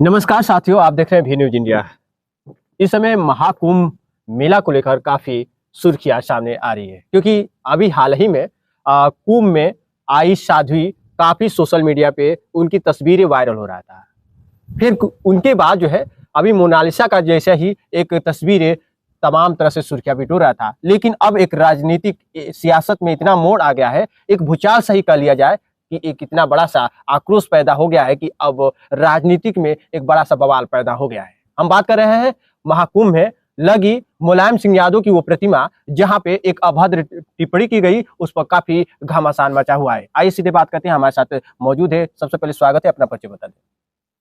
नमस्कार साथियों, आप देख रहे हैं भी न्यूज इंडिया। इस समय महाकुंभ मेला को लेकर काफी सुर्खियां सामने आ रही है, क्योंकि अभी हाल ही में कुंभ में आई साध्वी काफी सोशल मीडिया पे उनकी तस्वीरें वायरल हो रहा था। फिर उनके बाद जो है अभी मोनालिसा का जैसा ही एक तस्वीरें तमाम तरह से सुर्खियां बिटोर रहा था। लेकिन अब एक राजनीतिक सियासत में इतना मोड़ आ गया है, एक भूचाल सही कह लिया जाए कि एक इतना बड़ा सा आक्रोश पैदा हो गया है कि अब राजनीतिक में एक बड़ा सा बवाल पैदा हो गया है। हम बात कर रहे हैं महाकुंभ में लगी मुलायम सिंह यादव की वो प्रतिमा, जहां पे एक अभद्र टिप्पणी की गई, उस पर काफी घमासान मचा हुआ है। आइए सीधे बात करते हैं, हमारे साथ मौजूद है। सबसे पहले स्वागत है, अपना परिचय बता दें।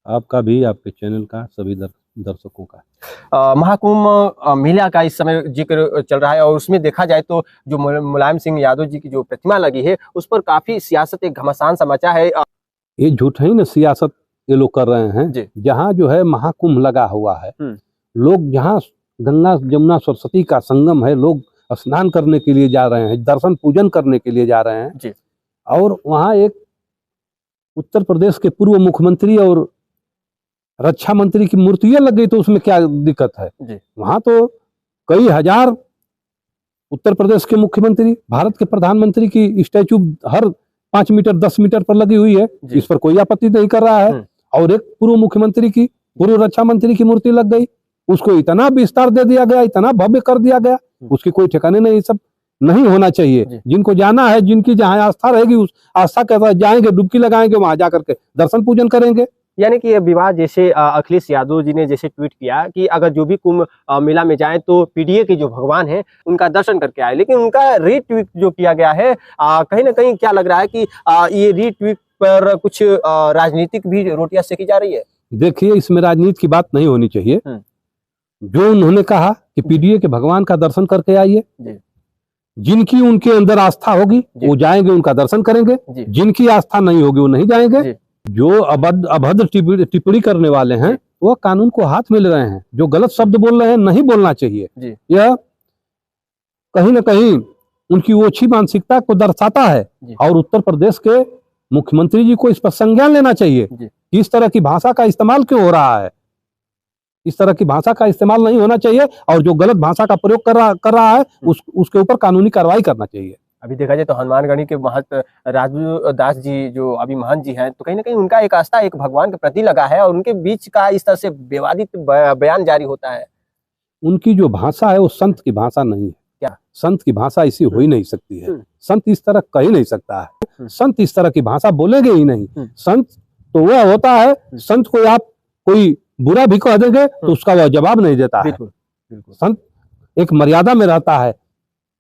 आपका भी, आपके चैनल का, सभी दर्शकों का। महाकुंभ मेला का इस समय जिक्र चल रहा है और उसमें देखा जाए तो जो मुलायम सिंह यादव जी की जो प्रतिमा लगी है उस पर काफी सियासत एक घमासान सा मचा है। ये झूठ ही ना सियासत ये लोग कर रहे हैं। जहाँ जो है महाकुंभ लगा हुआ है, लोग जहाँ गंगा जमुना सरस्वती का संगम है, लोग स्नान करने के लिए जा रहे हैं, दर्शन पूजन करने के लिए जा रहे हैं। और वहाँ एक उत्तर प्रदेश के पूर्व मुख्यमंत्री और रक्षा मंत्री की मूर्तियां लग गई, तो उसमें क्या दिक्कत है? वहां तो कई हजार उत्तर प्रदेश के मुख्यमंत्री, भारत के प्रधानमंत्री की स्टैचू हर 5 मीटर 10 मीटर पर लगी हुई है, इस पर कोई आपत्ति नहीं कर रहा है। और एक पूर्व मुख्यमंत्री की, पूर्व रक्षा मंत्री की मूर्ति लग गई, उसको इतना विस्तार दे दिया गया, इतना भव्य कर दिया गया, उसकी कोई ठिकाने नहीं। सब नहीं होना चाहिए। जिनको जाना है, जिनकी जहाँ आस्था रहेगी उस आस्था के साथ जाएंगे, डुबकी लगाएंगे, वहां जाकर के दर्शन पूजन करेंगे। यानी कि विवाद जैसे अखिलेश यादव जी ने जैसे ट्वीट किया कि अगर जो भी कुंभ मेला में जाए तो पीडीए के जो भगवान है उनका दर्शन करके आए, लेकिन उनका रीट्वीट जो किया गया है, कहीं ना कहीं क्या लग रहा है कि ये रीट्वीट पर कुछ राजनीतिक भी रोटियां सेकी जा रही है। देखिए, इसमें राजनीति की बात नहीं होनी चाहिए। जो उन्होंने कहा कि पीडीए के भगवान का दर्शन करके आइए, जिनकी उनके अंदर आस्था होगी वो जाएंगे, उनका दर्शन करेंगे, जिनकी आस्था नहीं होगी वो नहीं जाएंगे। जो अभद्र टिप्पणी करने वाले हैं वो कानून को हाथ में ले रहे हैं। जो गलत शब्द बोल रहे हैं, नहीं बोलना चाहिए। यह कहीं ना कहीं उनकी ओछी मानसिकता को दर्शाता है। और उत्तर प्रदेश के मुख्यमंत्री जी को इस पर संज्ञान लेना चाहिए कि इस तरह की भाषा का इस्तेमाल क्यों हो रहा है। इस तरह की भाषा का इस्तेमाल नहीं होना चाहिए, और जो गलत भाषा का प्रयोग कर रहा है उसके ऊपर कानूनी कार्रवाई करना चाहिए। अभी देखा जाए तो हनुमानगढ़ी के महंत राजू दास जी जो अभी महंत जी हैं, तो कहीं ना कहीं उनका एक आस्था एक भगवान के प्रति लगा है, और उनके बीच का इस तरह से विवादित बयान जारी होता है। उनकी जो भाषा है वो संत की भाषा नहीं है। क्या संत की भाषा ऐसी हो ही नहीं सकती है। संत इस तरह कह ही नहीं सकता है। संत इस तरह की भाषा बोलेंगे ही नहीं। संत तो वह होता है, संत को आप कोई बुरा भी कह देंगे तो उसका वह जवाब नहीं देता है। संत एक मर्यादा में रहता है।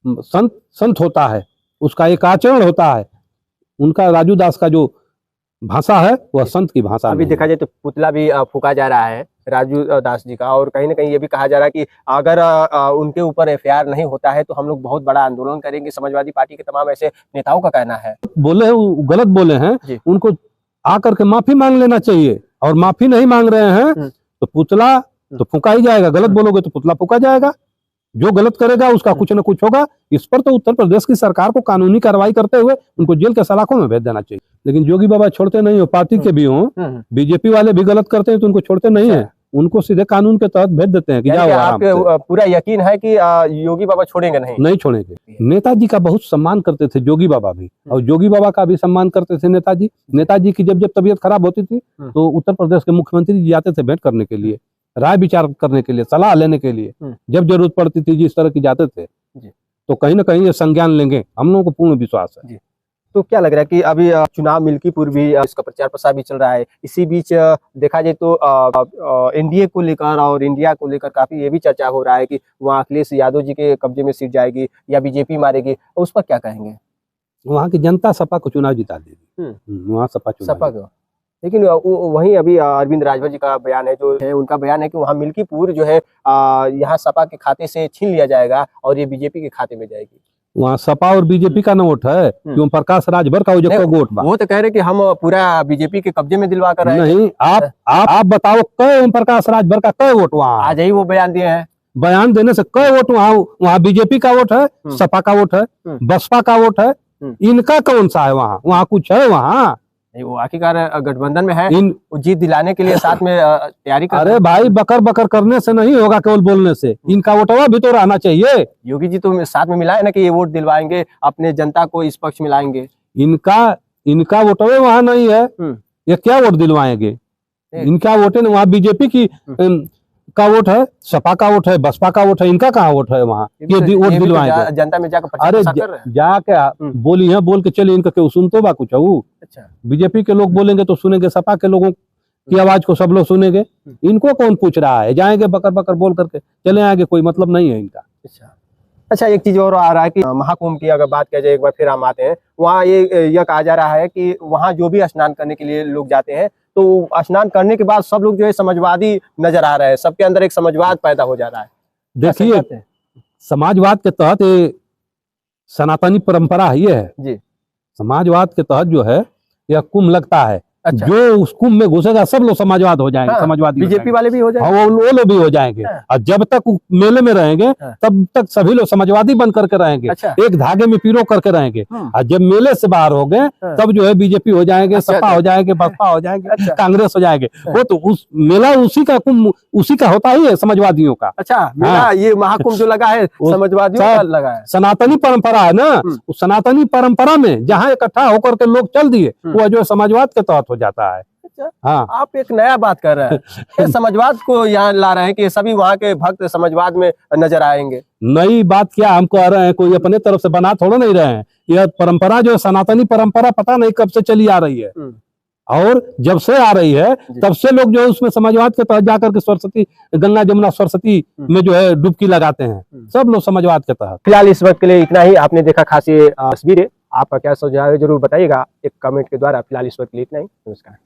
संत होता है, उसका एक आचरण होता है। उनका राजू दास का जो भाषा है वह संत की भाषा। अभी देखा जाए तो पुतला भी फूका जा रहा है राजू दास जी का, और कहीं ना कहीं ये भी कहा जा रहा है कि अगर उनके ऊपर एफआईआर नहीं होता है तो हम लोग बहुत बड़ा आंदोलन करेंगे। समाजवादी पार्टी के तमाम ऐसे नेताओं का कहना है। बोले गलत बोले हैं, उनको आकर के माफी मांग लेना चाहिए। और माफी नहीं मांग रहे हैं तो पुतला तो फूका ही जाएगा। गलत बोलोगे तो पुतला फूका जाएगा। जो गलत करेगा उसका कुछ न कुछ होगा। इस पर तो उत्तर प्रदेश की सरकार को कानूनी कार्रवाई करते हुए उनको जेल के सलाखों में भेज देना चाहिए। लेकिन जोगी बाबा छोड़ते नहीं हो, पार्टी के भी हों, बीजेपी वाले भी गलत करते हैं तो उनको छोड़ते नहीं है, उनको सीधे कानून के तहत भेज देते हैं कि जाओ आराम से। पूरा यकीन है कि योगी बाबा छोड़ेंगे नहीं छोड़ेंगे। नेताजी का बहुत सम्मान करते थे जोगी बाबा भी, और जोगी बाबा का भी सम्मान करते थे नेताजी। नेताजी की जब तबीयत खराब होती थी तो उत्तर प्रदेश के मुख्यमंत्री जी आते थे भेंट करने के लिए, राय विचार करने के लिए, सलाह लेने के लिए। जब जरूरत पड़ती थी जिस तरह की जाते थे, तो कहीं ना कहीं ये संज्ञान लेंगे, हम लोगों को पूर्ण विश्वास है। तो क्या लग रहा है कि अभी चुनाव मिल्कीपुर भी इसका प्रचार प्रसार भी चल रहा है। इसी बीच देखा जाए तो एनडीए को लेकर और इंडिया को लेकर काफी ये भी चर्चा हो रहा है कि वहाँ अखिलेश यादव जी के कब्जे में सीट जाएगी या बीजेपी मारेगी, उस पर क्या कहेंगे? वहाँ की जनता सपा को चुनाव जिता देगी। वहाँ सपा को। लेकिन वहीं अभी अरविंद राजभर जी का बयान है, जो है उनका बयान है कि वहाँ मिल्कीपुर जो है यहाँ सपा के खाते से छीन लिया जाएगा और ये बीजेपी के खाते में जाएगी। वहाँ सपा और बीजेपी का नोट है, क्यों प्रकाश राजभर का वोट। वो तो कह रहे कि हम पूरा बीजेपी के कब्जे में दिलवा कर रहे हैं। नहीं, आप बताओ कई प्रकाश राजभर का कई वोट वहाँ? आज ही वो बयान दिए हैं। बयान देने से कई वोट वहाँ बीजेपी का वोट है, सपा का वोट है, बसपा का वोट है। इनका कौन सा है वहाँ? वहाँ कुछ है? वहाँ नहीं, वो आखिरकार गठबंधन में है, इन जीत दिलाने के लिए साथ में तैयारी कर अरे भाई बकर बकर करने से नहीं होगा, केवल बोलने से। इनका वोटवा भी तो रहना चाहिए। योगी जी तो साथ में मिला है ना कि ये वोट दिलवाएंगे, अपने जनता को इस पक्ष मिलाएंगे। इनका वोटवे वहां नहीं है, ये क्या वोट दिलवाएंगे? इनका वोट है वहाँ बीजेपी की का वोट है, सपा का वोट है, बसपा का वोट है, इनका कहाँ वोट है वहाँ? ये वोट दिलवाएंगे जनता में जाकर। अरे जाके बोली है, बोल के चले, इनका क्यों सुन तो बा कुछ? अच्छा, बीजेपी के लोग बोलेंगे तो सुनेंगे, सपा के लोगों की आवाज को सब लोग सुनेंगे। इनको कौन पूछ रहा है? जाएंगे बकर बकर बोल करके चले आएंगे, कोई मतलब नहीं है इनका। अच्छा, एक चीज और आ रहा है कि महाकुंभ की अगर बात किया जाए, एक बार फिर हम आते हैं वहाँ, ये कहा जा रहा है कि वहाँ जो भी स्नान करने के लिए लोग जाते हैं तो स्नान करने के बाद सब लोग जो है समाजवादी नजर आ रहे हैं, सबके अंदर एक समाजवाद पैदा हो जा रहा है। देखिए, समाजवाद के तहत ये सनातनी परंपरा ये है जी, समाजवाद के तहत जो है यह कुंभ लगता है। अच्छा। जो उस कुंभ में घुसेगा सब लोग समाजवाद हो जाएंगे। समाजवादी बीजेपी वाले भी हो जाएंगे। हाँ, वो लोग भी हो जाएंगे। और जब तक मेले में रहेंगे तब तक सभी लोग समाजवादी बन करके रहेंगे। अच्छा। एक धागे में पिरो करके रहेंगे। और जब मेले से बाहर हो गए तब जो है बीजेपी हो जाएंगे, सपा हो जाएंगे, बसपा हो जाएंगे, कांग्रेस हो जाएंगे। वो तो उस मेला उसी का कुंभ उसी का होता ही है, समाजवादियों का। अच्छा, मेला ये महाकुंभ जो लगा है समाजवादियों का लगा है। सनातनी परंपरा है ना, उस सनातनी परंपरा में जहाँ इकट्ठा होकर के लोग चल दिए वो जो समाजवाद के तहत हो जाता है। हाँ, आप एक नया बात कर रहे हैं, समाजवाद को यहाँ ला रहे हैं कि सभी वहाँ के भक्त समाजवाद में नजर आएंगे। नई बात क्या हम कह रहे हैं, कोई अपने तरफ से बना थोड़ा नहीं रहे हैं। यह परंपरा जो है सनातनी परंपरा पता नहीं कब से चली आ रही है, और जब से आ रही है तब से लोग जो है उसमें समाजवाद के तहत जाकर के सरस्वती, गंगा जमुना सरस्वती में जो है डुबकी लगाते हैं, सब लोग समाजवाद के तहत। फिलहाल इस वक्त के लिए इतना ही। आपने देखा खासी तस्वीरें, आपका क्या सुझाव है जरूर बताइएगा एक कमेंट के द्वारा। फिलहाल इस वक्त के लिए इतना ही। नमस्कार।